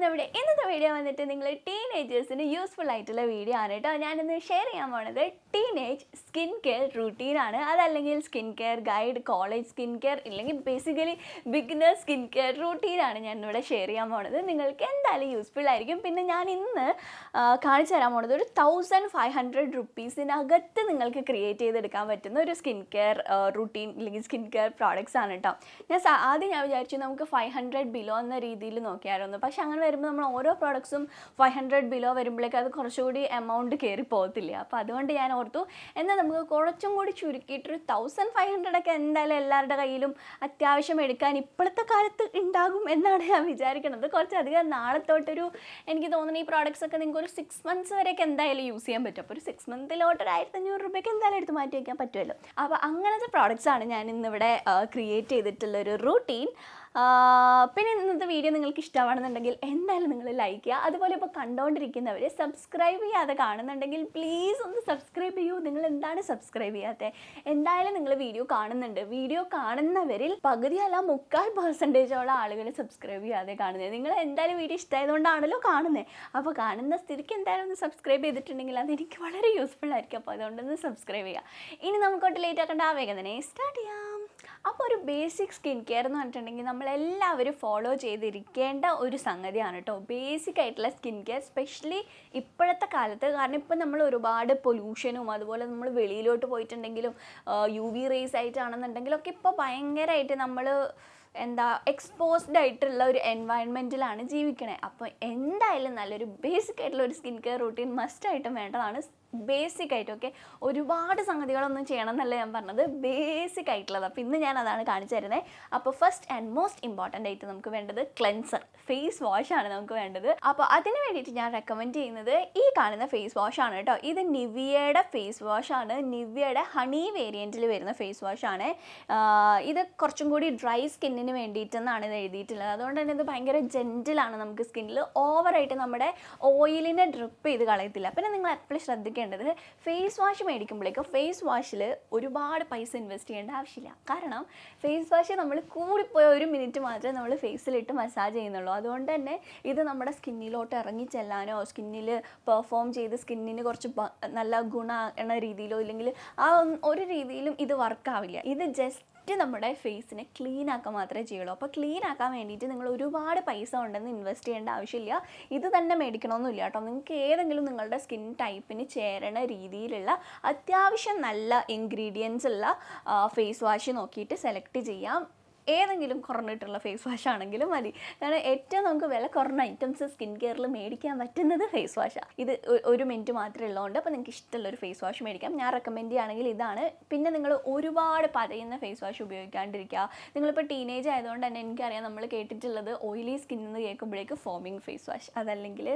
ഇന്നത്തെ വീഡിയോ വന്നിട്ട് നിങ്ങൾ ടീനേജേഴ്സിന് യൂസ്ഫുൾ ആയിട്ടുള്ള വീഡിയോ ആണ് കേട്ടോ. ഞാനിന്ന് ഷെയർ ചെയ്യാൻ പോണത് ടീനേജ് സ്കിൻ കെയർ റൂട്ടീനാണ്. അതല്ലെങ്കിൽ skin care guide, college skin care, ഇല്ലെങ്കിൽ ബേസിക്കലി ബിഗിനർ സ്കിൻ കെയർ റൂട്ടീനാണ് ഞാനിവിടെ ഷെയർ ചെയ്യാൻ പോണത്. നിങ്ങൾക്ക് എന്തായാലും യൂസ്ഫുൾ ആയിരിക്കും. പിന്നെ ഞാൻ ഇന്ന് കാണിച്ചു തരാൻ പോണത് ഒരു 1500 റുപ്പീസിനകത്ത് നിങ്ങൾക്ക് ക്രിയേറ്റ് ചെയ്തെടുക്കാൻ പറ്റുന്ന ഒരു സ്കിൻ കെയർ റൂട്ടീൻ അല്ലെങ്കിൽ സ്കിൻ കെയർ പ്രോഡക്റ്റ്സ് ആണ് കേട്ടോ. ആദ്യം ഞാൻ വിചാരിച്ചു നമുക്ക് 500 ബിലോ എന്ന രീതിയിൽ നോക്കിയായിരുന്നു. പക്ഷെ അങ്ങനെ വരുമ്പോൾ നമ്മൾ ഓരോ പ്രോഡക്ട്സും 500 ബിലോ വരുമ്പോഴേക്കും അത് കുറച്ചുകൂടി എമൗണ്ട് കയറി പോകത്തില്ല. അപ്പോൾ അതുകൊണ്ട് ഞാൻ ഓർത്തു എന്നാൽ നമുക്ക് കുറച്ചും കൂടി ചുരുക്കിയിട്ടൊരു 1500 ഒക്കെ എന്തായാലും എല്ലാവരുടെ കയ്യിലും അത്യാവശ്യം എടുക്കാൻ ഇപ്പോഴത്തെ കാലത്ത് ഉണ്ടാകും എന്നാണ് ഞാൻ വിചാരിക്കുന്നത്. കുറച്ചധികം നാളത്തോട്ടൊരു എനിക്ക് തോന്നുന്നു ഈ പ്രോഡക്ട്സ് ഒക്കെ നിങ്ങൾക്ക് ഒരു 6 months വരെയൊക്കെ എന്തായാലും യൂസ് ചെയ്യാൻ പറ്റും. അപ്പോൾ ഒരു 6 monthിലോട്ട് 1500 രൂപയ്ക്ക് എന്തായാലും എടുത്ത് മാറ്റി വയ്ക്കാൻ പറ്റുമല്ലോ. അപ്പോൾ അങ്ങനത്തെ പ്രോഡക്റ്റ്സ് ആണ് ഞാൻ ഇന്നിവിടെ ക്രിയേറ്റ് ചെയ്തിട്ടുള്ളൊരു റൂട്ടീൻ. പിന്നെ ഇന്നത്തെ വീഡിയോ നിങ്ങൾക്ക് ഇഷ്ടമാണെന്നുണ്ടെങ്കിൽ എന്തായാലും നിങ്ങൾ ലൈക്ക് ചെയ്യുക. അതുപോലെ ഇപ്പോൾ കണ്ടുകൊണ്ടിരിക്കുന്നവർ സബ്സ്ക്രൈബ് ചെയ്യാതെ കാണുന്നുണ്ടെങ്കിൽ പ്ലീസ് ഒന്ന് സബ്സ്ക്രൈബ് ചെയ്യൂ. നിങ്ങൾ എന്താണ് സബ്സ്ക്രൈബ് ചെയ്യാത്തത്? എന്തായാലും നിങ്ങൾ വീഡിയോ കാണുന്നുണ്ട്. വീഡിയോ കാണുന്നവരിൽ പകുതിയല്ല 3/4% ആളുകൾ സബ്സ്ക്രൈബ് ചെയ്യാതെ കാണുന്നത്. നിങ്ങൾ എന്തായാലും വീഡിയോ ഇഷ്ടമായതുകൊണ്ടാണല്ലോ കാണുന്നത്. അപ്പോൾ കാണുന്ന സ്ഥിതിക്ക് എന്തായാലും ഒന്ന് സബ്സ്ക്രൈബ് ചെയ്തിട്ടുണ്ടെങ്കിൽ അതെനിക്ക് വളരെ യൂസ്ഫുൾ ആയിരിക്കും. അപ്പോൾ അതുകൊണ്ടൊന്ന് സബ്സ്ക്രൈബ് ചെയ്യുക. ഇനി നമുക്കൊട്ട് ലേറ്റ് ആക്കേണ്ട, വേഗം തന്നെ സ്റ്റാർട്ട് ചെയ്യാം. അപ്പോൾ ഒരു ബേസിക് സ്കിൻ കെയർ എന്ന് പറഞ്ഞിട്ടുണ്ടെങ്കിൽ നമ്മളെല്ലാവരും ഫോളോ ചെയ്തിരിക്കേണ്ട ഒരു സംഗതിയാണ് കേട്ടോ. ബേസിക് ആയിട്ടുള്ള സ്കിൻ കെയർ, സ്പെഷ്യലി ഇപ്പോഴത്തെ കാലത്ത്. കാരണം ഇപ്പം നമ്മൾ ഒരുപാട് പൊല്യൂഷനും അതുപോലെ നമ്മൾ വെളിയിലോട്ട് പോയിട്ടുണ്ടെങ്കിലും UV റേസ് ആയിട്ടാണെന്നുണ്ടെങ്കിലും ഒക്കെ ഇപ്പോൾ ഭയങ്കരമായിട്ട് നമ്മൾ എക്സ്പോസ്ഡ് ആയിട്ടുള്ള ഒരു എൻവയൺമെൻറ്റിലാണ് ജീവിക്കണേ. അപ്പോൾ എന്തായാലും നല്ലൊരു ബേസിക് ആയിട്ടുള്ള ഒരു സ്കിൻ കെയർ റൂട്ടീൻ മസ്റ്റായിട്ടും വേണ്ടതാണ്. ബേസിക് ആയിട്ട് ഓക്കെ, ഒരുപാട് സംഗതികളൊന്നും ചെയ്യണം എന്നല്ല ഞാൻ പറഞ്ഞത്, ബേസിക് ആയിട്ടുള്ളത്. അപ്പോൾ ഇന്ന് ഞാൻ അതാണ് കാണിച്ചു തരുന്നത്. അപ്പോൾ ഫസ്റ്റ് ആൻഡ് മോസ്റ്റ് ഇമ്പോർട്ടൻ്റ് ആയിട്ട് നമുക്ക് വേണ്ടത് ക്ലെൻസർ, ഫേസ് വാഷാണ് നമുക്ക് വേണ്ടത്. അപ്പോൾ അതിന് വേണ്ടിയിട്ട് ഞാൻ റെക്കമെൻഡ് ചെയ്യുന്നത് ഈ കാണുന്ന ഫേസ് വാഷാണ് കേട്ടോ. ഇത് നിവിയയുടെ ഫേസ് വാഷാണ്. നിവിയയുടെ ഹണി വേരിയൻറ്റിൽ വരുന്ന ഫേസ് വാഷാണ്. ഇത് കുറച്ചും കൂടി ഡ്രൈ സ്കിന്നിന് വേണ്ടിയിട്ടെന്നാണ് ഇത് എഴുതിയിട്ടുള്ളത്. അതുകൊണ്ട് തന്നെ ഇത് ഭയങ്കര ജെൻറ്റിലാണ് നമുക്ക് സ്കിന്നിൽ. ഓവറായിട്ട് നമ്മുടെ ഓയിലിനെ ഡ്രിപ്പ് ചെയ്ത് കളയത്തില്ല. പിന്നെ നിങ്ങൾ എപ്പോഴും ശ്രദ്ധിക്കേണ്ടത് ഫേസ് വാഷ് മേടിക്കുമ്പോഴേക്കും ഫേസ് വാഷിൽ ഒരുപാട് പൈസ ഇൻവെസ്റ്റ് ചെയ്യേണ്ട ആവശ്യമില്ല. കാരണം ഫേസ് വാഷ് നമ്മൾ കൂടിപ്പോയ 1 മിനിറ്റ് മാത്രമേ നമ്മൾ ഫേസിലിട്ട് മസാജ് ചെയ്യുന്നുള്ളൂ. അതുകൊണ്ട് തന്നെ ഇത് നമ്മുടെ സ്കിന്നിലോട്ട് ഇറങ്ങി ചെല്ലാനോ സ്കിന്നിൽ പെർഫോം ചെയ്ത് സ്കിന്നിന് കുറച്ച് നല്ല ഗുണ രീതിയിലോ ഇല്ലെങ്കിൽ ആ ഒരു രീതിയിലും ഇത് വർക്കാവില്ല. ഇത് ജസ്റ്റ് നമ്മുടെ ഫേസിനെ ക്ലീൻ ആക്കാൻ മാത്രമേ ചെയ്യുള്ളൂ. അപ്പോൾ ക്ലീൻ ആക്കാൻ വേണ്ടിയിട്ട് നിങ്ങൾ ഒരുപാട് പൈസ ഉണ്ടെന്ന് ഇൻവെസ്റ്റ് ചെയ്യേണ്ട ആവശ്യമില്ല. ഇത് തന്നെ മേടിക്കണമെന്നില്ല കേട്ടോ. നിങ്ങൾക്ക് ഏതെങ്കിലും നിങ്ങളുടെ സ്കിൻ ടൈപ്പിന് ചേരണ രീതിയിലുള്ള അത്യാവശ്യം നല്ല ഇൻഗ്രീഡിയൻസ് ഉള്ള ഫേസ് വാഷ് നോക്കിയിട്ട് സെലക്ട് ചെയ്യാം. ഏതെങ്കിലും കുറഞ്ഞിട്ടുള്ള ഫേസ് വാഷ് ആണെങ്കിലും മതി. കാരണം ഏറ്റവും നമുക്ക് വില കുറഞ്ഞ ഐറ്റംസ് സ്കിൻ കെയറിൽ മേടിക്കാൻ പറ്റുന്നത് ഫേസ് വാഷാണ്. ഇത് 1 മിനിറ്റ് മാത്രമേ ഉള്ളതുകൊണ്ട് അപ്പോൾ നിങ്ങൾക്ക് ഇഷ്ടമുള്ളൊരു ഫേസ് വാഷ് മേടിക്കാം. ഞാൻ റെക്കമെൻഡ് ചെയ്യുകയാണെങ്കിൽ ഇതാണ്. പിന്നെ നിങ്ങൾ ഒരുപാട് പതയുന്ന ഫേസ് വാഷ് ഉപയോഗിക്കാണ്ടിരിക്കുക. നിങ്ങളിപ്പോൾ ടീനേജ് ആയതുകൊണ്ട് തന്നെ എനിക്കറിയാം നമ്മൾ കേട്ടിട്ടുള്ളത് ഓയിലി സ്കിൻ എന്ന് കേൾക്കുമ്പോഴേക്ക് ഫോമിങ് ഫേസ് വാഷ്, അതല്ലെങ്കിൽ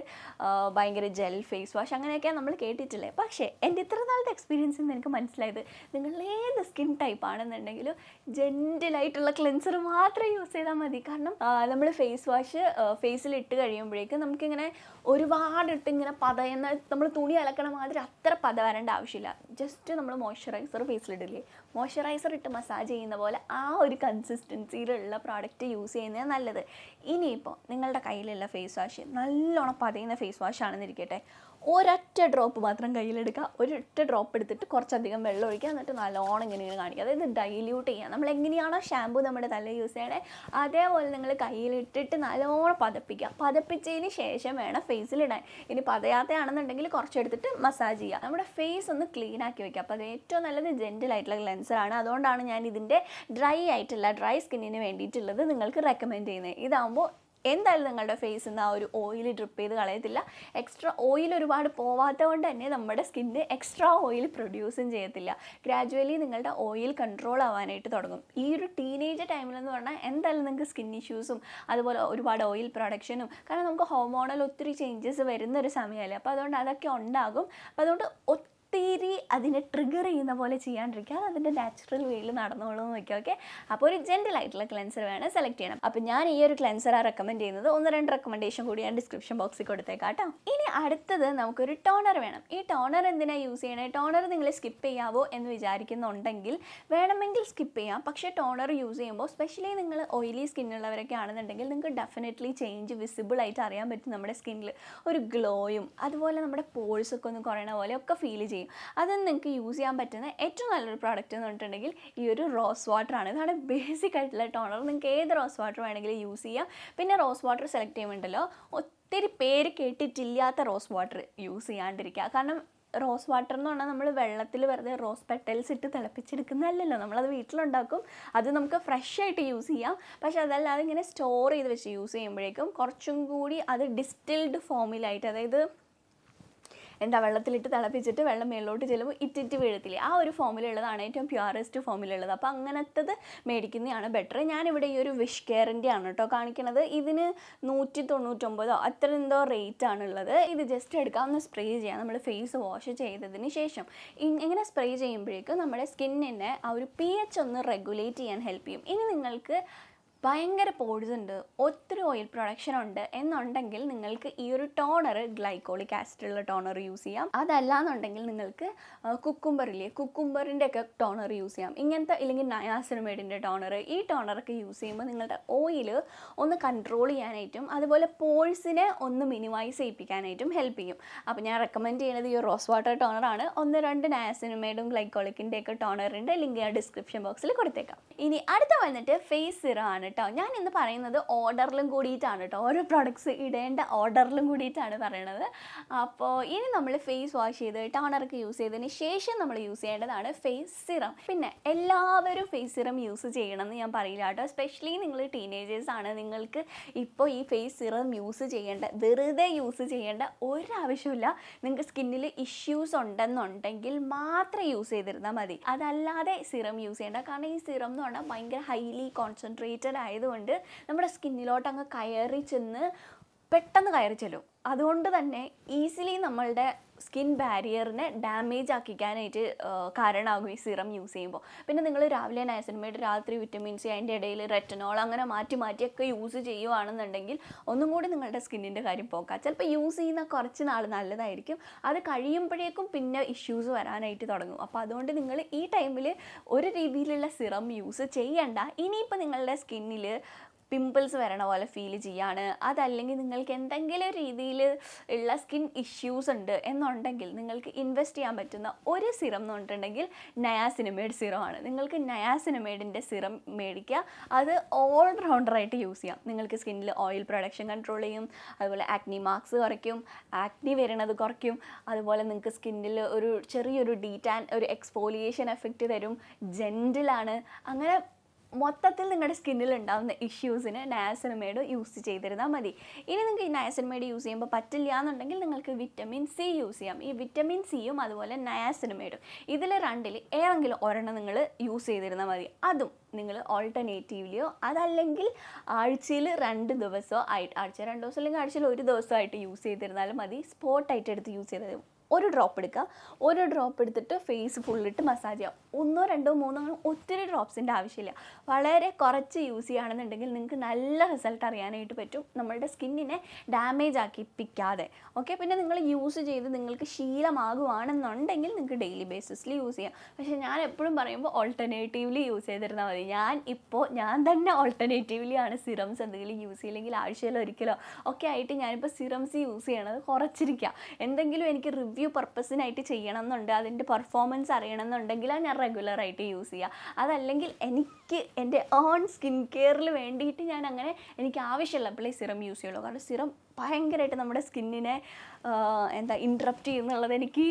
ഭയങ്കര ജെൽ ഫേസ് വാഷ്, അങ്ങനെയൊക്കെയാണ് നമ്മൾ കേട്ടിട്ടുള്ളത്. പക്ഷേ എൻ്റെ ഇത്ര നാളത്തെ എക്സ്പീരിയൻസിൽ നിന്ന് എനിക്ക് മനസ്സിലായത് നിങ്ങൾ ഏത് സ്കിൻ ടൈപ്പ് ആണെന്നുണ്ടെങ്കിലും ജെൻറ്റിലായിട്ടുള്ള ക്ലെൻസർ മാത്രം യൂസ് ചെയ്താൽ മതി. കാരണം നമ്മൾ ഫേസ് വാഷ് ഫേസിൽ ഇട്ട് കഴിയുമ്പോഴേക്കും നമുക്കിങ്ങനെ ഒരുപാടിട്ട് ഇങ്ങനെ പതയുന്ന, നമ്മൾ തുണി അലക്കണ മാതിരി അത്ര പത വരേണ്ട ആവശ്യമില്ല. ജസ്റ്റ് നമ്മൾ മോയ്സ്ചറൈസർ ഫേസിലിടില്ലേ, മോയ്സ്ചറൈസർ ഇട്ട് മസാജ് ചെയ്യുന്ന പോലെ ആ ഒരു കൺസിസ്റ്റൻസിയിലുള്ള പ്രോഡക്റ്റ് യൂസ് ചെയ്യുന്നതാണ് നല്ലത്. ഇനിയിപ്പോൾ നിങ്ങളുടെ കയ്യിലുള്ള ഫേസ് വാഷ് നല്ലോണം പതയുന്ന ഫേസ് വാഷ് ആണെന്നിരിക്കട്ടെ, ഒരൊറ്റ ഡ്രോപ്പ് മാത്രം കയ്യിലെടുക്കുക. ഒരൊറ്റ ഡ്രോപ്പ് എടുത്തിട്ട് കുറച്ചധികം വെള്ളം ഒഴിക്കുക. എന്നിട്ട് നല്ലോണം ഇങ്ങനെ കാണിക്കുക. അതായത് ഡൈല്യൂട്ട് ചെയ്യുക. നമ്മൾ എങ്ങനെയാണോ ഷാമ്പു നമ്മുടെ തല യൂസ് ചെയ്യണേ അതേപോലെ നിങ്ങൾ കയ്യിലിട്ടിട്ട് നല്ലോണം പതപ്പിക്കുക. പതപ്പിച്ചതിന് ശേഷം വേണം ഫേസിലിടാൻ. ഇനി പതയാത്തയാണെന്നുണ്ടെങ്കിൽ കുറച്ചെടുത്തിട്ട് മസാജ് ചെയ്യുക. നമ്മുടെ ഫേസ് ഒന്ന് ക്ലീൻ ആക്കി വയ്ക്കുക. അപ്പോൾ അത് ഏറ്റവും നല്ലത് ജെൻറ്റിലായിട്ടുള്ള ക്ലെൻസറാണ്. അതുകൊണ്ടാണ് ഞാൻ ഇതിൻ്റെ ഡ്രൈ സ്കിന്നിന് വേണ്ടിയിട്ടുള്ളത് നിങ്ങൾക്ക് റെക്കമെൻഡ് ചെയ്യുന്നത്. ഇതാകുമ്പോൾ എന്തായാലും നിങ്ങളുടെ ഫേസിൽ നിന്ന് ആ ഒരു ഓയിൽ ഡ്രിപ്പ് ചെയ്ത് കളയത്തില്ല. എക്സ്ട്രാ ഓയിൽ ഒരുപാട് പോവാത്തത് കൊണ്ട് തന്നെ നമ്മുടെ സ്കിന്ന് എക്സ്ട്രാ ഓയിൽ പ്രൊഡ്യൂസും ചെയ്യത്തില്ല. ഗ്രാജുവലി നിങ്ങളുടെ ഓയിൽ കൺട്രോൾ ആവാനായിട്ട് തുടങ്ങും. ഈ ഒരു ടീനേജ് ടൈമിലെന്ന് പറഞ്ഞാൽ എന്തായാലും നിങ്ങൾക്ക് സ്കിൻ ഇഷ്യൂസും അതുപോലെ ഒരുപാട് ഓയിൽ പ്രൊഡക്ഷനും, കാരണം നമുക്ക് ഹോർമോണൽ ഒത്തിരി ചേഞ്ചസ് വരുന്നൊരു സമയമല്ലേ. അപ്പോൾ അതുകൊണ്ട് അതൊക്കെ ഉണ്ടാകും. അപ്പോൾ അതുകൊണ്ട് ഒത്തിരി അതിനെ ട്രിഗർ ചെയ്യുന്ന പോലെ ചെയ്യാണ്ടിരിക്കുക. അത് അതിൻ്റെ നാച്ചുറൽ വേയിൽ നടന്നോളൂ എന്ന് വയ്ക്കുക. ഓക്കെ, അപ്പോൾ ഒരു ജെൻറ്റിലായിട്ടുള്ള ക്ലെൻസർ വേണം സെലക്ട് ചെയ്യണം. അപ്പോൾ ഞാൻ ഈ ഒരു ക്ലെൻസറാണ് റെക്കമെൻഡ് ചെയ്യുന്നത്. 1-2 റെക്കമെൻഡേഷൻ കൂടി ഞാൻ ഡിസ്ക്രിപ്ഷൻ ബോക്സിൽ കൊടുത്തേക്കാം കേട്ടോ. ഇനി അടുത്തത് നമുക്കൊരു ടോണർ വേണം. ഈ ടോണർ എന്തിനാണ് യൂസ് ചെയ്യണേ? ടോണർ നിങ്ങൾ സ്കിപ്പ് ചെയ്യാവോ എന്ന് വിചാരിക്കുന്നുണ്ടെങ്കിൽ വേണമെങ്കിൽ സ്കിപ്പ് ചെയ്യാം. പക്ഷേ ടോണർ യൂസ് ചെയ്യുമ്പോൾ സ്പെഷ്യലി നിങ്ങൾ ഓയിലി സ്കിന്നുള്ളവരൊക്കെ ആണെന്നുണ്ടെങ്കിൽ നിങ്ങൾക്ക് ഡെഫിനറ്റ്ലി ചേഞ്ച് വിസിബിൾ ആയിട്ട് അറിയാൻ പറ്റും. നമ്മുടെ സ്കിന്നിൽ ഒരു ഗ്ലോയും അതുപോലെ നമ്മുടെ പോഴ്സൊക്കെ ഒന്ന് കുറയണ പോലെ ഒക്കെ ഫീൽ ചെയ്യും. അതൊന്നും നിങ്ങൾക്ക് യൂസ് ചെയ്യാൻ പറ്റുന്ന ഏറ്റവും നല്ലൊരു പ്രോഡക്റ്റ് എന്ന് പറഞ്ഞിട്ടുണ്ടെങ്കിൽ ഈ ഒരു റോസ് വാട്ടറാണ്. ഇതാണ് ബേസിക് ആയിട്ടുള്ള ടോണർ. നിങ്ങൾക്ക് ഏത് റോസ് വാട്ടർ വേണമെങ്കിലും യൂസ് ചെയ്യാം. പിന്നെ റോസ് വാട്ടർ സെലക്ട് ചെയ്യുമ്പോണ്ടല്ലോ ഒത്തിരി പേര് കേട്ടിട്ടില്ലാത്ത റോസ് വാട്ടർ യൂസ് ചെയ്യാണ്ടിരിക്കുക. കാരണം റോസ് വാട്ടർ എന്ന് പറഞ്ഞാൽ നമ്മൾ വെള്ളത്തിൽ വെറുതെ റോസ് പെറ്റൽസ് ഇട്ട് തിളപ്പിച്ചെടുക്കുന്നതല്ലല്ലോ, നമ്മളത് വീട്ടിലുണ്ടാക്കും. അത് നമുക്ക് ഫ്രഷ് ആയിട്ട് യൂസ് ചെയ്യാം. പക്ഷെ അതല്ലാതെ ഇങ്ങനെ സ്റ്റോർ ചെയ്ത് വെച്ച് യൂസ് ചെയ്യുമ്പോഴേക്കും കുറച്ചും കൂടി അത് ഡിസ്റ്റിൽഡ് ഫോമിലായിട്ട്, അതായത് വെള്ളത്തിലിട്ട് തിളപ്പിച്ചിട്ട് വെള്ളം മേളിലോട്ട് ചെല്ലുമ്പോൾ ഇറ്റിറ്റ് വീഴത്തില്ലേ, ആ ഒരു ഫോമിലുള്ളതാണ് ഏറ്റവും പ്യുവറസ്റ്റ് ഫോമിലുള്ളത്. അപ്പോൾ അങ്ങനത്തത് മേടിക്കുന്നതാണ് ബെറ്റർ. ഞാനിവിടെ ഈ ഒരു വിഷ്കെയറിൻ്റെ ആണ് കേട്ടോ കാണിക്കുന്നത്. ഇതിന് 199 അത്ര എന്തോ റേറ്റ് ആണുള്ളത്. ഇത് ജസ്റ്റ് എടുക്കാം, ഒന്ന് സ്പ്രേ ചെയ്യാം നമ്മൾ ഫേസ് വാഷ് ചെയ്തതിന് ശേഷം. ഇങ്ങനെ സ്പ്രേ ചെയ്യുമ്പോഴേക്കും നമ്മുടെ സ്കിന്നിനെ ആ ഒരു pH ഒന്ന് റെഗുലേറ്റ് ചെയ്യാൻ ഹെൽപ്പ് ചെയ്യും. ഇനി നിങ്ങൾക്ക് ഭയങ്കര പോഴ്സ് ഉണ്ട്, ഒത്തിരി ഓയിൽ പ്രൊഡക്ഷൻ ഉണ്ട് എന്നുണ്ടെങ്കിൽ നിങ്ങൾക്ക് ഈ ഒരു ടോണർ ഗ്ലൈക്കോളിക് ആസിഡുള്ള ടോണർ യൂസ് ചെയ്യാം. അതല്ല എന്നുണ്ടെങ്കിൽ നിങ്ങൾക്ക് കുക്കുംബറില്ലേ, കുക്കുംബറിൻ്റെ ഒക്കെ ടോണർ യൂസ് ചെയ്യാം. ഇങ്ങനത്തെ ഇല്ലെങ്കിൽ നയാസിനമൈഡിൻ്റെ ടോണർ, ഈ ടോണറൊക്കെ യൂസ് ചെയ്യുമ്പോൾ നിങ്ങളുടെ ഓയിൽ ഒന്ന് കൺട്രോൾ ചെയ്യാനായിട്ടും അതുപോലെ പോഴ്സിനെ ഒന്ന് മിനിമൈസ് ചെയ്യിപ്പിക്കാനായിട്ടും ഹെൽപ്പ് ചെയ്യും. അപ്പോൾ ഞാൻ റെക്കമെൻഡ് ചെയ്യുന്നത് ഈ റോസ് വാട്ടർ ടോണറാണ്. 1-2 നയാസിനമൈഡും ഗ്ലൈക്കോളിക്കിൻ്റെ ഒക്കെ ടോണറിൻ്റെ ലിങ്ക് ഞാൻ ഡിസ്ക്രിപ്ഷൻ ബോക്സിൽ കൊടുത്തേക്കാം. ഇനി അടുത്ത വന്നിട്ട് ഫേസ് സിറം ആണ് കേട്ടോ. ഞാൻ ഇന്ന് പറയുന്നത് ഓർഡറിലും കൂടിയിട്ടാണ് കേട്ടോ, ഓരോ പ്രൊഡക്ട്സ് ഇടേണ്ട ഓർഡറിലും കൂടിയിട്ടാണ് പറയണത്. അപ്പോൾ ഇനി നമ്മൾ ഫേസ് വാഷ് ചെയ്ത് ടോണറൊക്കെ യൂസ് ചെയ്തതിന് ശേഷം നമ്മൾ യൂസ് ചെയ്യേണ്ടതാണ് ഫേസ് സിറം. പിന്നെ എല്ലാവരും ഫേസ് സിറം യൂസ് ചെയ്യണമെന്ന് ഞാൻ പറയില്ല കേട്ടോ. സ്പെഷ്യലി നിങ്ങൾ ടീനേജേഴ്സ് ആണ്, നിങ്ങൾക്ക് ഇപ്പോൾ ഈ ഫേസ് സിറം യൂസ് ചെയ്യേണ്ട, വെറുതെ യൂസ് ചെയ്യേണ്ട ഒരാവശ്യമില്ല. നിങ്ങൾക്ക് സ്കിന്നിൽ ഇഷ്യൂസ് ഉണ്ടെന്നുണ്ടെങ്കിൽ മാത്രം യൂസ് ചെയ്തിരുന്നാൽ മതി. അതല്ലാതെ സിറം യൂസ് ചെയ്യേണ്ട. കാരണം ഈ സിറം എന്ന് പറഞ്ഞാൽ ഭയങ്കര ഹൈലി കോൺസെൻട്രേറ്റഡ് ആയതുകൊണ്ട് നമ്മുടെ സ്കിന്നിലോട്ട് അങ്ങ് പെട്ടെന്ന് കയറി ചെല്ലും. അതുകൊണ്ട് തന്നെ ഈസിലി നമ്മളുടെ സ്കിൻ ബാരിയറിനെ ഡാമേജ് ആക്കിക്കാനായിട്ട് കാരണമാകും ഈ സിറം യൂസ് ചെയ്യുമ്പോൾ. പിന്നെ നിങ്ങൾ രാവിലെ നയാസിനമൈഡ്, രാത്രി വിറ്റമിൻ സി, അതിൻ്റെ ഇടയിൽ റെറ്റനോൾ അങ്ങനെ മാറ്റിയൊക്കെ യൂസ് ചെയ്യുകയാണെന്നുണ്ടെങ്കിൽ ഒന്നും കൂടി നിങ്ങളുടെ സ്കിന്നിൻ്റെ കാര്യം പോക്കാം. ചിലപ്പോൾ യൂസ് ചെയ്യുന്ന കുറച്ച് നാൾ നല്ലതായിരിക്കും, അത് കഴിയുമ്പോഴേക്കും പിന്നെ ഇഷ്യൂസ് വരാനായിട്ട് തുടങ്ങും. അപ്പോൾ അതുകൊണ്ട് നിങ്ങൾ ഈ ടൈമിൽ ഒരു രീതിയിലുള്ള സിറം യൂസ് ചെയ്യണ്ട. ഇനിയിപ്പോൾ നിങ്ങളുടെ സ്കിന്നിൽ പിമ്പിൾസ് വരണ പോലെ ഫീൽ ചെയ്യാണ്, അതല്ലെങ്കിൽ നിങ്ങൾക്ക് എന്തെങ്കിലും രീതിയിൽ ഉള്ള സ്കിൻ ഇഷ്യൂസ് ഉണ്ട് എന്നുണ്ടെങ്കിൽ നിങ്ങൾക്ക് ഇൻവെസ്റ്റ് ചെയ്യാൻ പറ്റുന്ന ഒരു സിറം എന്ന് പറഞ്ഞിട്ടുണ്ടെങ്കിൽ നയാസിനമൈഡ് സിറം ആണ്. നിങ്ങൾക്ക് നയാസിനമൈഡിൻ്റെ സിറം മേടിക്കുക. അത് ഓൾറൗണ്ടറായിട്ട് യൂസ് ചെയ്യാം. നിങ്ങൾക്ക് സ്കിന്നിൽ ഓയിൽ പ്രൊഡക്ഷൻ കൺട്രോൾ ചെയ്യും, അതുപോലെ ആക്നി മാർക്സ് കുറയ്ക്കും, ആക്നി വരുന്നത് കുറയ്ക്കും, അതുപോലെ നിങ്ങൾക്ക് സ്കിന്നിൽ ഒരു ചെറിയൊരു ഡീറ്റാൻ, ഒരു എക്സ്ഫോലിയേഷൻ എഫക്റ്റ് തരും, ജെൻറ്റിലാണ്. അങ്ങനെ മൊത്തത്തിൽ നിങ്ങളുടെ സ്കിന്നിൽ ഉണ്ടാകുന്ന ഇഷ്യൂസിന് നയാസിനമൈഡ് യൂസ് ചെയ്തിരുന്നാൽ മതി. ഇനി നിങ്ങൾക്ക് ഈ നയാസിനമൈഡ് യൂസ് ചെയ്യുമ്പോൾ പറ്റില്ല എന്നുണ്ടെങ്കിൽ നിങ്ങൾക്ക് വിറ്റമിൻ സി യൂസ് ചെയ്യാം. ഈ വിറ്റമിൻ സിയും അതുപോലെ നയാസിനമൈഡും ഇതിൽ രണ്ടിൽ ഏതെങ്കിലും ഒരെണ്ണം നിങ്ങൾ യൂസ് ചെയ്തിരുന്നാൽ മതി. അതും നിങ്ങൾ ഓൾട്ടർനേറ്റീവ്ലിയോ അതല്ലെങ്കിൽ ആഴ്ചയിൽ 2 ദിവസമോ ആയിട്ട്, ആഴ്ച 2 ദിവസം അല്ലെങ്കിൽ ആഴ്ചയിൽ 1 ദിവസമായിട്ട് യൂസ് ചെയ്തിരുന്നാലും മതി. സ്പോട്ടായിട്ട് എടുത്ത് യൂസ് ചെയ്താൽ ഒരു ഡ്രോപ്പ് എടുക്കുക. ഒരു ഡ്രോപ്പ് എടുത്തിട്ട് ഫേസ് ഫുള്ളിട്ട് മസാജ് ചെയ്യാം. 1, 2, 3 അങ്ങനെ ഒത്തിരി ഡ്രോപ്സിൻ്റെ ആവശ്യമില്ല. വളരെ കുറച്ച് യൂസ് ചെയ്യുകയാണെന്നുണ്ടെങ്കിൽ നിങ്ങൾക്ക് നല്ല റിസൾട്ട് അറിയാനായിട്ട് പറ്റും, നമ്മളുടെ സ്കിന്നിനെ ഡാമേജ് ആക്കിപ്പിക്കാതെ. ഓക്കെ, പിന്നെ നിങ്ങൾ യൂസ് ചെയ്ത് നിങ്ങൾക്ക് ശീലമാകുകയാണെന്നുണ്ടെങ്കിൽ നിങ്ങൾക്ക് ഡെയിലി ബേസിസിൽ യൂസ് ചെയ്യാം. പക്ഷേ ഞാൻ എപ്പോഴും പറയുമ്പോൾ ഓൾട്ടർനേറ്റീവ്ലി യൂസ് ചെയ്തിരുന്നാൽ മതി. ഞാൻ തന്നെ ഓൾട്ടർനേറ്റീവ്ലി ആണ് സിറംസ് എന്തെങ്കിലും യൂസ് ചെയ്യില്ലെങ്കിൽ ആഴ്ചയിൽ ഒരിക്കലോ ഒക്കെ ആയിട്ട് ഞാനിപ്പോൾ സിറംസ് യൂസ് ചെയ്യണത് കുറച്ചിരിക്കുക. എന്തെങ്കിലും എനിക്ക് റിവ്യൂ പർപ്പസിനായിട്ട് ചെയ്യണം എന്നുണ്ട്, അതിൻ്റെ പെർഫോമൻസ് അറിയണം എന്നുണ്ടെങ്കിലാണ് ഞാൻ റെഗുലറായിട്ട് യൂസ് ചെയ്യുക. അതല്ലെങ്കിൽ എനിക്ക് എൻ്റെ ഓൺ സ്കിൻ കെയറിൽ വേണ്ടിയിട്ട് ഞാൻ അങ്ങനെ എനിക്ക് ആവശ്യമുള്ളപ്പോഴേ സിറം യൂസ് ചെയ്യുള്ളൂ. കാരണം സിറം ഭയങ്കരമായിട്ട് നമ്മുടെ സ്കിന്നിനെ ഇൻട്രപ്റ്റ് ചെയ്യുന്നുള്ളത് എനിക്ക്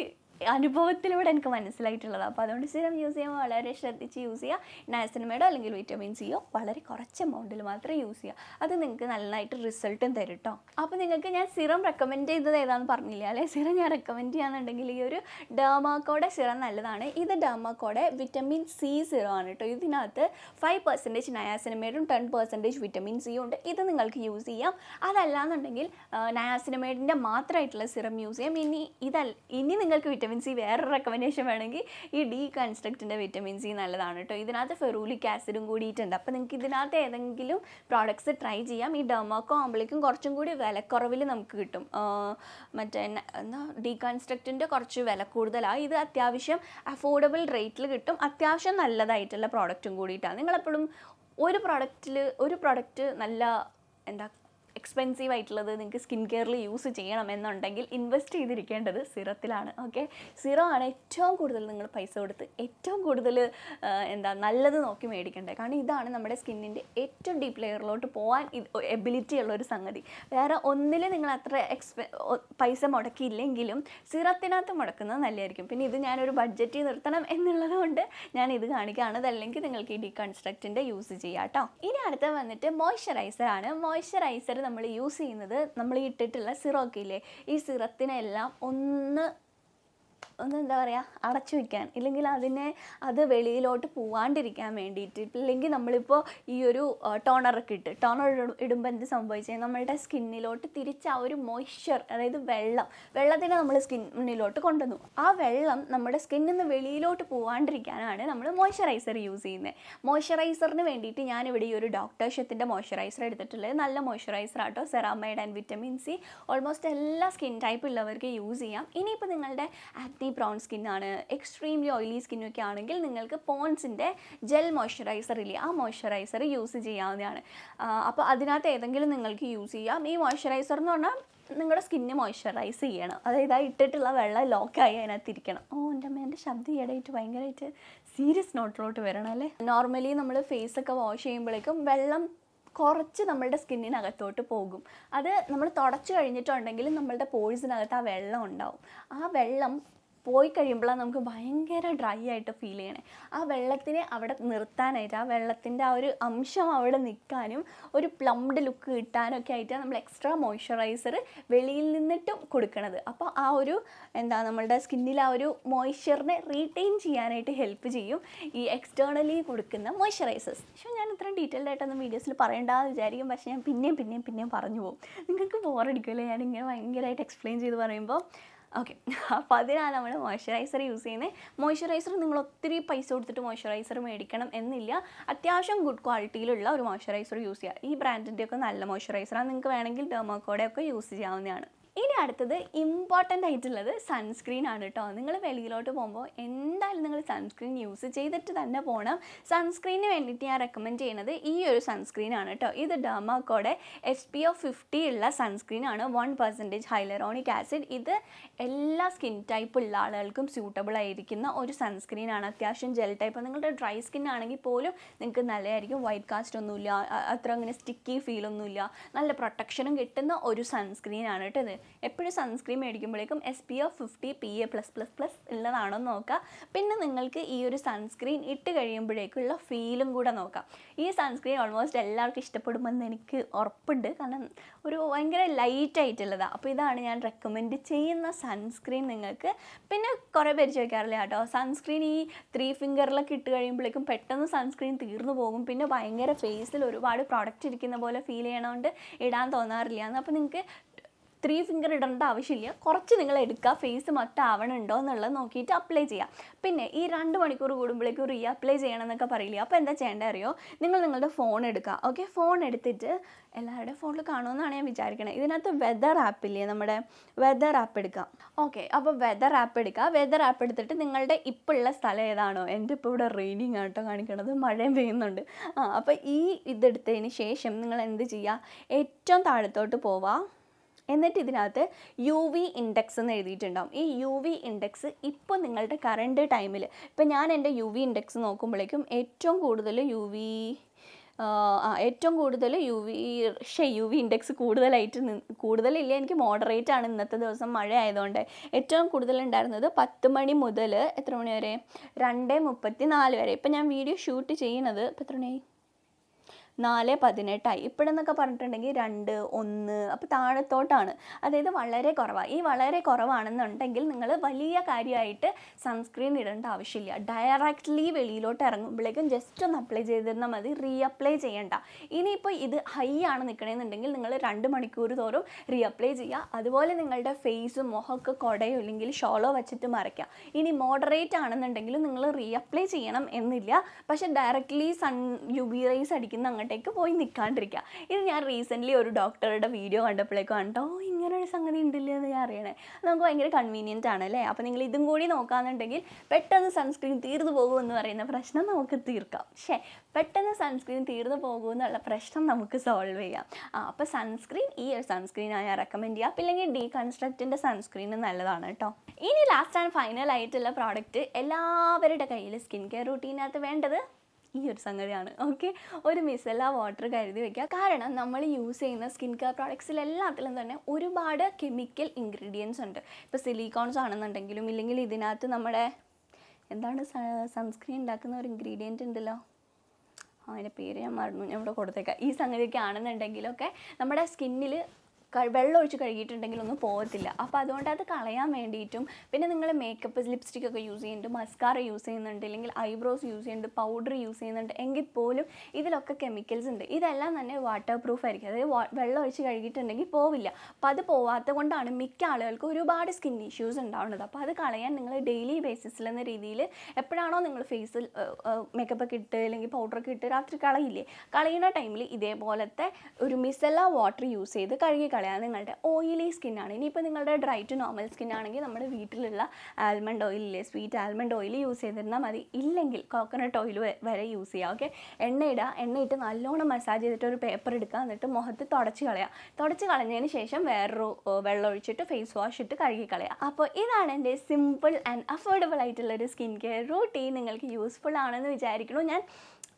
അനുഭവത്തിലൂടെ എനിക്ക് മനസ്സിലായിട്ടുള്ളത്. അപ്പോൾ അതുകൊണ്ട് സിറം യൂസ് ചെയ്യുമ്പോൾ വളരെ ശ്രദ്ധിച്ച് യൂസ് ചെയ്യുക. നയാസിനമൈഡോ അല്ലെങ്കിൽ വിറ്റമിൻ സിയോ വളരെ കുറച്ച് എമൗണ്ടിൽ മാത്രമേ യൂസ് ചെയ്യുക. അത് നിങ്ങൾക്ക് നന്നായിട്ട് റിസൾട്ടും തരും കേട്ടോ. അപ്പോൾ നിങ്ങൾക്ക് ഞാൻ സിറം റെക്കമെൻഡ് ചെയ്തത് ഏതാണെന്ന് പറഞ്ഞില്ല അല്ലേ? സിറം ഞാൻ റെക്കമെൻഡ് ചെയ്യാന്നുണ്ടെങ്കിൽ ഈ ഒരു ഡെർമാക്കോടെ സിറം നല്ലതാണ്. ഇത് ഡെർമാക്കോടെ വിറ്റമിൻ സി സിറം ആണ് കേട്ടോ. ഇതിനകത്ത് 5% നയാസിനമൈഡും 10% വിറ്റമിൻ സിയും ഉണ്ട്. ഇത് നിങ്ങൾക്ക് യൂസ് ചെയ്യാം. അതല്ലാന്നുണ്ടെങ്കിൽ നയാസിനമൈഡിൻ്റെ മാത്രമായിട്ടുള്ള സിറം യൂസ് ചെയ്യാം. ഇനി നിങ്ങൾക്ക് വിറ്റമിൻ വിറ്റമിൻ സി വേറൊരു റെക്കമെൻഡേഷൻ വേണമെങ്കിൽ ഈ ഡീകൺസ്ട്രക്റ്റിൻ്റെ വിറ്റമിൻ സി നല്ലതാണ് കേട്ടോ. ഇതിനകത്ത് ഫെറൂലിക് ആസിഡും കൂടിയിട്ടുണ്ട്. അപ്പോൾ നിങ്ങൾക്ക് ഇതിനകത്ത് ഏതെങ്കിലും പ്രോഡക്ട്സ് ട്രൈ ചെയ്യാം. ഈ ഡെർമാക്കോ ആകുമ്പോഴേക്കും കുറച്ചും കൂടി വിലക്കുറവിൽ നമുക്ക് കിട്ടും. മറ്റേ എന്താ ഡീകൺസ്ട്രക്റ്റിൻ്റെ കുറച്ച് വില കൂടുതലാണ്. ഇത് അത്യാവശ്യം അഫോർഡബിൾ റേറ്റിൽ കിട്ടും. അത്യാവശ്യം നല്ലതായിട്ടുള്ള പ്രോഡക്റ്റും കൂടിയിട്ടാണ്. നിങ്ങളെപ്പോഴും ഒരു പ്രോഡക്റ്റ് നല്ല എന്താ എക്സ്പെൻസീവ് ആയിട്ടുള്ളത് നിങ്ങൾക്ക് സ്കിൻ കെയറിൽ യൂസ് ചെയ്യണമെന്നുണ്ടെങ്കിൽ ഇൻവെസ്റ്റ് ചെയ്തിരിക്കേണ്ടത് സിറത്തിലാണ്. ഓക്കെ, സിറം ആണ് ഏറ്റവും കൂടുതൽ നിങ്ങൾ പൈസ കൊടുത്ത് ഏറ്റവും കൂടുതൽ എന്താ നല്ലത് നോക്കി മേടിക്കേണ്ടത്. കാരണം ഇതാണ് നമ്മുടെ സ്കിന്നിൻ്റെ ഏറ്റവും ഡീപ്പ് ലെയറിലോട്ട് പോകാൻ എബിലിറ്റി ഉള്ളൊരു സംഗതി. വേറെ ഒന്നിൽ നിങ്ങൾ അത്ര പൈസ മുടക്കിയില്ലെങ്കിലും സിറത്തിനകത്ത് മുടക്കുന്നത് നല്ലതായിരിക്കും. പിന്നെ ഇത് ഞാനൊരു ബഡ്ജറ്റിൽ നിർത്തണം എന്നുള്ളത് കൊണ്ട് ഞാൻ ഇത് കാണിക്കുകയാണ്. അതല്ലെങ്കിൽ നിങ്ങൾക്ക് ഈ ഡീകൺസ്ട്രക്റ്റിൻ്റെ യൂസ് ചെയ്യാം കേട്ടോ. ഇനി അടുത്ത വന്നിട്ട് മോയ്സ്ചറൈസർ ആണ്. മോയ്സ്ചറൈസർ നമ്മൾ യൂസ് ചെയ്യുന്നത് നമ്മൾ ഇട്ടിട്ടുള്ള സിറമൊക്കെ ഇല്ലേ, ഈ സിറത്തിനെല്ലാം ഒന്ന് എന്താ പറയുക അടച്ചു വയ്ക്കാൻ, ഇല്ലെങ്കിൽ അത് വെളിയിലോട്ട് പോവാണ്ടിരിക്കാൻ വേണ്ടിയിട്ട്. ഇല്ലെങ്കിൽ നമ്മളിപ്പോൾ ഈ ഒരു ടോണറൊക്കെ ടോണർ ഇടുമ്പോൾ എന്ത് സംഭവിച്ചാൽ നമ്മളുടെ സ്കിന്നിലോട്ട് തിരിച്ച് ആ ഒരു മോയ്സ്ചർ, അതായത് വെള്ളത്തിനെ നമ്മൾ സ്കിന്നിലോട്ട് കൊണ്ടുവന്നു. ആ വെള്ളം നമ്മുടെ സ്കിന്നിൽ നിന്ന് വെളിയിലോട്ട് പോവാണ്ടിരിക്കാനാണ് നമ്മൾ മോയ്സ്ചറൈസർ യൂസ് ചെയ്യുന്നത്. മോയ്സ്ചറൈസറിന് വേണ്ടിയിട്ട് ഞാനിവിടെ ഈ ഒരു ഡോക്ടർ ഷെത്തിൻ്റെ മോയ്സ്ചറൈസർ എടുത്തിട്ടുള്ളത്. നല്ല മോയ്സ്ചറൈസർ ആട്ടോ, ceramide and vitamin C. Almost എല്ലാ സ്കിൻ ടൈപ്പ് ഉള്ളവർക്ക് യൂസ് ചെയ്യാം. ഇനിയിപ്പോൾ നിങ്ങളുടെ ആക്നി ബ്രൗൺ സ്കിന്നാണ്, എക്സ്ട്രീംലി ഓയിലി സ്കിന്നൊക്കെ ആണെങ്കിൽ നിങ്ങൾക്ക് പോൺസിൻ്റെ ജെൽ മോയ്സ്ചറൈസർ ഇല്ലേ, ആ മോയ്സ്ചറൈസർ യൂസ് ചെയ്യാവുന്നതാണ്. അപ്പോൾ അതിനകത്ത് ഏതെങ്കിലും നിങ്ങൾക്ക് യൂസ് ചെയ്യാം. ഈ മോയ്സ്ചറൈസർ എന്ന് പറഞ്ഞാൽ നിങ്ങളുടെ സ്കിന്നെ മോയ്സ്ചറൈസ് ചെയ്യണം. അതായത് ആ ഇട്ടിട്ടുള്ള വെള്ളം ലോക്കായി അതിനകത്ത് ഇരിക്കണം. എൻ്റെ ശബ്ദം ഈയിടെയായിട്ട് ഭയങ്കരമായിട്ട് സീരിയസ് നോട്ടിലോട്ട് വരണം അല്ലേ. നോർമലി നമ്മൾ ഫേസൊക്കെ വാഷ് ചെയ്യുമ്പോഴേക്കും വെള്ളം കുറച്ച് നമ്മളുടെ സ്കിന്നിനകത്തോട്ട് പോകും. അത് നമ്മൾ തുടച്ച് കഴിഞ്ഞിട്ടുണ്ടെങ്കിൽ നമ്മളുടെ പോഴ്സിനകത്ത് ആ വെള്ളം ഉണ്ടാവും. ആ വെള്ളം പോയി കഴിയുമ്പോഴാണ് നമുക്ക് ഭയങ്കര ഡ്രൈ ആയിട്ട് ഫീൽ ചെയ്യണേ. ആ വെള്ളത്തിനെ അവിടെ നിർത്താനായിട്ട്, ആ വെള്ളത്തിൻ്റെ ആ ഒരു അംശം അവിടെ നിൽക്കാനും ഒരു പ്ലംഡ് ലുക്ക് കിട്ടാനൊക്കെ ആയിട്ടാണ് നമ്മൾ എക്സ്ട്രാ മോയ്സ്ചറൈസർ വെളിയിൽ നിന്നിട്ടും കൊടുക്കണത്. അപ്പോൾ ആ ഒരു നമ്മളുടെ സ്കിന്നിൽ ആ ഒരു മോയ്സ്ചറിനെ റീറ്റെയിൻ ചെയ്യാനായിട്ട് ഹെൽപ്പ് ചെയ്യും ഈ എക്സ്റ്റേണലി കൊടുക്കുന്ന മോയ്സ്ചറൈസേഴ്സ്. പക്ഷേ ഞാൻ ഇത്രയും ഡീറ്റെയിൽഡ് ആയിട്ടൊന്നും വീഡിയോസിൽ പറയേണ്ടതെന്ന് വിചാരിക്കും. പക്ഷേ ഞാൻ പിന്നെയും പറഞ്ഞു പോകും. നിങ്ങൾക്ക് ബോറടിക്കുമല്ലേ ഞാനിങ്ങനെ ഭയങ്കരമായിട്ട് എക്സ്പ്ലെയിൻ ചെയ്ത് പറയുമ്പോൾ. ഓക്കെ, അപ്പോൾ അതിനാണ് നമ്മൾ മോയ്സ്ചറൈസർ യൂസ് ചെയ്യുന്നത്. മോയ്സ്ചറൈസർ നിങ്ങൾ ഒത്തിരി പൈസ കൊടുത്തിട്ട് മോയ്സ്ചറൈസർ മേടിക്കണം എന്നില്ല. അത്യാവശ്യം ഗുഡ് ക്വാളിറ്റിയിലുള്ള ഒരു മോയ്സ്ചറൈസർ യൂസ് ചെയ്യുക. ഈ ബ്രാൻഡിൻ്റെയൊക്കെ നല്ല മോയ്സ്ചറൈസറാണ്. നിങ്ങൾക്ക് വേണമെങ്കിൽ ഡെർമാക്കോടെയൊക്കെ യൂസ് ചെയ്യാവുന്നതാണ്. ഇനി അടുത്തത് ഇമ്പോർട്ടൻ്റ് ആയിട്ടുള്ളത് സൺസ്ക്രീൻ ആണ് കേട്ടോ. നിങ്ങൾ വെളിയിലോട്ട് പോകുമ്പോൾ എന്തായാലും നിങ്ങൾ സൺസ്ക്രീൻ യൂസ് ചെയ്തിട്ട് തന്നെ പോകണം. സൺസ്ക്രീനിന് വേണ്ടിയിട്ട് ഞാൻ റെക്കമെൻഡ് ചെയ്യുന്നത് ഈ ഒരു സൺസ്ക്രീൻ ആണ് കേട്ടോ. ഇത് ഡെർമാക്കോടെ SPF 50 ഉള്ള സൺസ്ക്രീൻ ആണ്. 1% ഹൈലറോണിക് ആസിഡ്. ഇത് എല്ലാ സ്കിൻ ടൈപ്പ് ഉള്ള ആളുകൾക്കും സ്യൂട്ടബിൾ ആയിരിക്കുന്ന ഒരു സൺസ്ക്രീൻ ആണ്. അത്യാവശ്യം ജെൽ ടൈപ്പ്. നിങ്ങളുടെ ഡ്രൈ സ്കിൻ ആണെങ്കിൽ പോലും നിങ്ങൾക്ക് നല്ലതായിരിക്കും. വൈറ്റ് കാസ്റ്റ് ഒന്നുമില്ല, അത്ര അങ്ങനെ സ്റ്റിക്കി ഫീലൊന്നുമില്ല, നല്ല പ്രൊട്ടക്ഷനും കിട്ടുന്ന ഒരു സൺസ്ക്രീൻ ആണ് കേട്ടോ ഇത്. എപ്പോഴും സൺസ്ക്രീൻ മേടിക്കുമ്പോഴേക്കും SPF 50 PA+++ ഉള്ളതാണോ നോക്കുക. പിന്നെ നിങ്ങൾക്ക് ഈ ഒരു സൺസ്ക്രീൻ ഇട്ട് കഴിയുമ്പോഴേക്കുള്ള ഫീലും കൂടെ നോക്കാം. ഈ സൺസ്ക്രീൻ ഓൾമോസ്റ്റ് എല്ലാവർക്കും ഇഷ്ടപ്പെടുമെന്ന് എനിക്ക് ഉറപ്പുണ്ട്. കാരണം ഒരു ഭയങ്കര ലൈറ്റ് ആയിട്ടുള്ളതാണ്. അപ്പോൾ ഇതാണ് ഞാൻ റെക്കമെൻഡ് ചെയ്യുന്ന സൺസ്ക്രീൻ നിങ്ങൾക്ക്. പിന്നെ കുറേ പേര് ചോദിക്കാറില്ല കേട്ടോ, സൺസ്ക്രീൻ ഈ 3 ഫിംഗറിലൊക്കെ ഇട്ട് കഴിയുമ്പോഴേക്കും പെട്ടെന്ന് സൺസ്ക്രീൻ തീർന്നു പോകും, പിന്നെ ഭയങ്കര ഫേസിൽ ഒരുപാട് പ്രോഡക്റ്റ് ഇരിക്കുന്ന പോലെ ഫീൽ ചെയ്യണതുകൊണ്ട് ഇടാൻ തോന്നാറില്ല എന്ന്. അപ്പോൾ നിങ്ങൾക്ക് 3 ഫിംഗർ ഇടേണ്ട ആവശ്യമില്ല. കുറച്ച് നിങ്ങൾ എടുക്കുക, ഫേസ് മൊത്തം ആവണുണ്ടോ എന്നുള്ളത് നോക്കിയിട്ട് അപ്ലൈ ചെയ്യാം. പിന്നെ ഈ 2 മണിക്കൂർ കൂടുമ്പോഴേക്കും റീ അപ്ലൈ ചെയ്യണം എന്നൊക്കെ പറയില്ല. അപ്പോൾ എന്താ ചെയ്യേണ്ടത് അറിയോ, നിങ്ങൾ നിങ്ങളുടെ ഫോൺ എടുക്കുക. ഓക്കെ, ഫോൺ എടുത്തിട്ട് എല്ലാവരുടെ ഫോണിൽ കാണുമെന്നാണ് ഞാൻ വിചാരിക്കണത്. ഇതിനകത്ത് വെതർ ആപ്പില്ലേ, നമ്മുടെ വെതർ ആപ്പ് എടുക്കുക. ഓക്കെ, അപ്പോൾ വെതർ ആപ്പ് എടുക്കുക. വെതർ ആപ്പ് എടുത്തിട്ട് നിങ്ങളുടെ ഇപ്പോൾ ഉള്ള സ്ഥലം ഏതാണോ, എൻ്റെ ഇപ്പോൾ ഇവിടെ റെയിനിങ് ആട്ടോ കാണിക്കണത്, മഴയും പെയ്യുന്നുണ്ട്. അപ്പോൾ ഈ ഇതെടുത്തതിന് ശേഷം നിങ്ങൾ എന്ത് ചെയ്യുക, ഏറ്റവും താഴത്തോട്ട് പോവുക. എന്നിട്ട് ഇതിനകത്ത് UV ഇൻഡെക്സ് എന്ന് എഴുതിയിട്ടുണ്ടാവും. ഈ UV ഇൻഡെക്സ് ഇപ്പോൾ നിങ്ങളുടെ കറണ്ട് ടൈമിൽ, ഇപ്പോൾ ഞാൻ എൻ്റെ UV ഇൻഡെക്സ് നോക്കുമ്പോഴേക്കും ഏറ്റവും കൂടുതൽ UV ഇൻഡെക്സ് കൂടുതലില്ല, എനിക്ക് മോഡറേറ്റ് ആണ്. ഇന്നത്തെ ദിവസം മഴ ആയതുകൊണ്ട് ഏറ്റവും കൂടുതൽ ഉണ്ടായിരുന്നത് 10 മണി മുതൽ എത്ര മണി വരെ, 2:34 വരെ. ഇപ്പം ഞാൻ വീഡിയോ ഷൂട്ട് ചെയ്യുന്നത് ഇപ്പോൾ എത്ര മണിയായി, 4:18 ഇപ്പോഴെന്നൊക്കെ പറഞ്ഞിട്ടുണ്ടെങ്കിൽ 2, 1 അപ്പോൾ താഴത്തോട്ടാണ്. അതായത് വളരെ കുറവാണ്. ഈ വളരെ കുറവാണെന്നുണ്ടെങ്കിൽ നിങ്ങൾ വലിയ കാര്യമായിട്ട് സൺസ്ക്രീൻ ഇടേണ്ട ആവശ്യമില്ല. ഡയറക്റ്റ്ലി വെളിയിലോട്ട് ഇറങ്ങുമ്പോഴേക്കും ജസ്റ്റ് ഒന്ന് അപ്ലൈ ചെയ്തിരുന്നാൽ മതി, റീഅപ്ലൈ ചെയ്യേണ്ട. ഇനിയിപ്പോൾ ഇത് ഹൈ ആണ് നിൽക്കണമെന്നുണ്ടെങ്കിൽ നിങ്ങൾ 2 മണിക്കൂർ തോറും റീഅപ്ലൈ ചെയ്യുക. അതുപോലെ നിങ്ങളുടെ ഫേസും മുഖമൊക്കെ കുടയോ അല്ലെങ്കിൽ ഷോളോ വെച്ചിട്ട് മറയ്ക്കുക. ഇനി മോഡറേറ്റ് ആണെന്നുണ്ടെങ്കിൽ നിങ്ങൾ റീഅപ്ലൈ ചെയ്യണം എന്നില്ല. പക്ഷേ ഡയറക്റ്റ്ലി UV റേസ് അടിക്കുന്ന അങ്ങോട്ടേക്ക് പോയി നിൽക്കാണ്ടിരിക്കുക. ഇത് ഞാൻ റീസെൻ്റ്ലി ഒരു ഡോക്ടറുടെ വീഡിയോ കണ്ടപ്പോഴേക്കും കണ്ടോ ഇങ്ങനൊരു സംഗതി ഉണ്ടല്ലോ എന്ന് ഞാൻ അറിയണേ. നമുക്ക് ഭയങ്കര കൺവീനിയൻ്റ് ആണല്ലേ. അപ്പോൾ നിങ്ങൾ ഇതും കൂടി നോക്കുകയാണെന്നുണ്ടെങ്കിൽ പെട്ടെന്ന് സൺസ്ക്രീൻ തീർന്നു പോകുമെന്ന് പറയുന്ന പ്രശ്നം നമുക്ക് തീർക്കാം. പെട്ടെന്ന് സൺസ്ക്രീൻ തീർന്നു പോകുമെന്നുള്ള പ്രശ്നം നമുക്ക് സോൾവ് ചെയ്യാം. അപ്പോൾ സൺസ്ക്രീൻ ഈ ഒരു സൺസ്ക്രീൻ ഞാൻ റെക്കമെൻഡ് ചെയ്യാം. അപ്പോൾ ഇല്ലെങ്കിൽ ഡീകൺസ്ട്രക്റ്റിൻ്റെ സൺസ്ക്രീൻ നല്ലതാണ് കേട്ടോ. ഇനി ലാസ്റ്റ് ആൻഡ് ഫൈനൽ ആയിട്ടുള്ള പ്രോഡക്റ്റ് എല്ലാവരുടെ കയ്യിൽ സ്കിൻ കെയർ റൂട്ടീനകത്ത് വേണ്ടത് ഈ ഒരു സംഗതിയാണ്. ഓക്കെ, ഒരു മിസെല്ലാർ വാട്ടർ കരുതി വയ്ക്കുക. കാരണം നമ്മൾ യൂസ് ചെയ്യുന്ന സ്കിൻ കെയർ പ്രോഡക്ട്സിലെല്ലാത്തിലും തന്നെ ഒരുപാട് കെമിക്കൽ ഇൻഗ്രീഡിയൻസ് ഉണ്ട്. ഇപ്പോൾ സിലിക്കോൺസ് ആണെന്നുണ്ടെങ്കിലും ഇല്ലെങ്കിൽ ഇതിനകത്ത് നമ്മുടെ എന്താണ് സൺസ്ക്രീൻ ഉണ്ടാക്കുന്ന ഒരു ഇൻഗ്രീഡിയൻറ്റ് ഉണ്ടല്ലോ, അതിൻ്റെ പേര് ഞാൻ മറന്നു, ഞാൻ ഇവിടെ കൊടുത്തേക്കാം. ഈ സംഗതിയൊക്കെ ആണെന്നുണ്ടെങ്കിലൊക്കെ നമ്മുടെ സ്കിന്നിൽ വെള്ളം ഒഴിച്ച് കഴുകിയിട്ടുണ്ടെങ്കിൽ ഒന്നും പോകത്തില്ല. അപ്പോൾ അതുകൊണ്ട് അത് കളയാൻ വേണ്ടിയിട്ടും പിന്നെ നിങ്ങൾ മേക്കപ്പ് ലിപ്സ്റ്റിക്കൊക്കെ യൂസ് ചെയ്യുന്നുണ്ട്, മസ്കാറ യൂസ് ചെയ്യുന്നുണ്ട്, അല്ലെങ്കിൽ ഐബ്രോസ് യൂസ് ചെയ്യുന്നുണ്ട്, പൗഡർ യൂസ് ചെയ്യുന്നുണ്ട് എങ്കിൽ പോലും ഇതിലൊക്കെ കെമിക്കൽസ് ഉണ്ട്. ഇതെല്ലാം തന്നെ വാട്ടർ പ്രൂഫ് ആയിരിക്കും. അതായത് വെള്ളം ഒഴിച്ച് കഴുകിയിട്ടുണ്ടെങ്കിൽ പോവില്ല. അപ്പോൾ അത് പോവാത്ത കൊണ്ടാണ് മിക്ക ആളുകൾക്ക് ഒരുപാട് സ്കിൻ ഇഷ്യൂസ് ഉണ്ടാവുന്നത്. അപ്പോൾ അത് കളയാൻ നിങ്ങൾ ഡെയിലി ബേസിസിൽ എന്ന രീതിയിൽ എപ്പോഴാണോ നിങ്ങൾ ഫേസിൽ മേക്കപ്പൊക്കെ ഇട്ട് അല്ലെങ്കിൽ പൗഡറൊക്കെ ഇട്ട് രാത്രി കളയുന്ന ടൈമിൽ ഇതേപോലത്തെ ഒരു മിസെല്ലാർ വാട്ടർ യൂസ് ചെയ്ത് കഴുകി കളയാൻ. നിങ്ങളുടെ ഓയിലി സ്കിന്നാണ്. ഇനിയിപ്പോൾ നിങ്ങളുടെ ഡ്രൈ ടു നോർമൽ സ്കിൻ ആണെങ്കിൽ നമ്മുടെ വീട്ടിലുള്ള ആൽമണ്ട് ഓയിലില്ലേ, സ്വീറ്റ് ആൽമണ്ട് ഓയിൽ യൂസ് ചെയ്തിരുന്നാൽ മതി. ഇല്ലെങ്കിൽ കോക്കനട്ട് ഓയിൽ വരെ യൂസ് ചെയ്യുക. ഓക്കെ, എണ്ണയിട്ട് നല്ലോണം മസാജ് ചെയ്തിട്ട് ഒരു പേപ്പർ എടുക്കുക, എന്നിട്ട് മുഖത്ത് തുടച്ച് കളഞ്ഞതിന് ശേഷം വേറൊരു വെള്ളം ഒഴിച്ചിട്ട് ഫേസ് വാഷ് ഇട്ട് കഴുകി കളയുക. അപ്പോൾ ഇതാണ് എൻ്റെ സിമ്പിൾ ആൻഡ് അഫോർഡബിൾ ആയിട്ടുള്ളൊരു സ്കിൻ കെയർ റൂട്ടീൻ. നിങ്ങൾക്ക് യൂസ്ഫുൾ ആണെന്ന് വിചാരിക്കുന്നു. ഞാൻ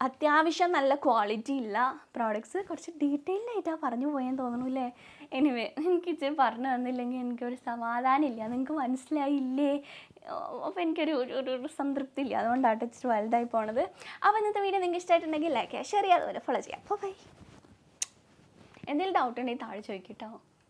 അത്യാവശ്യം നല്ല ക്വാളിറ്റി ഉള്ള പ്രോഡക്ട്സ് കുറച്ച് ഡീറ്റെയിൽഡായിട്ടാണ് പറഞ്ഞു പോയെന്ന് തോന്നുന്നു അല്ലേ. എനിവേ, എനിക്കിച്ചിരി പറഞ്ഞു തന്നില്ലെങ്കിൽ എനിക്കൊരു സമാധാനമില്ല. നിങ്ങൾക്ക് മനസ്സിലായില്ലേ? അപ്പോൾ എനിക്കൊരു ഒരു സംതൃപ്തി ഇല്ല. അതുകൊണ്ടാണ് ഇച്ചിരി വലുതായി പോണത്. അപ്പോൾ ഇന്നത്തെ വീഡിയോ നിങ്ങൾക്ക് ഇഷ്ടമായിട്ടുണ്ടെങ്കിൽ ലൈക്ക് ചെയ്യുക, ഷെയർ ചെയ്യുക, അതുപോലെ ഫോളോ ചെയ്യാം. അപ്പോൾ ബൈ. എന്തെങ്കിലും ഡൗട്ട് ഉണ്ടെങ്കിൽ താഴെ ചോദിക്കട്ടോ.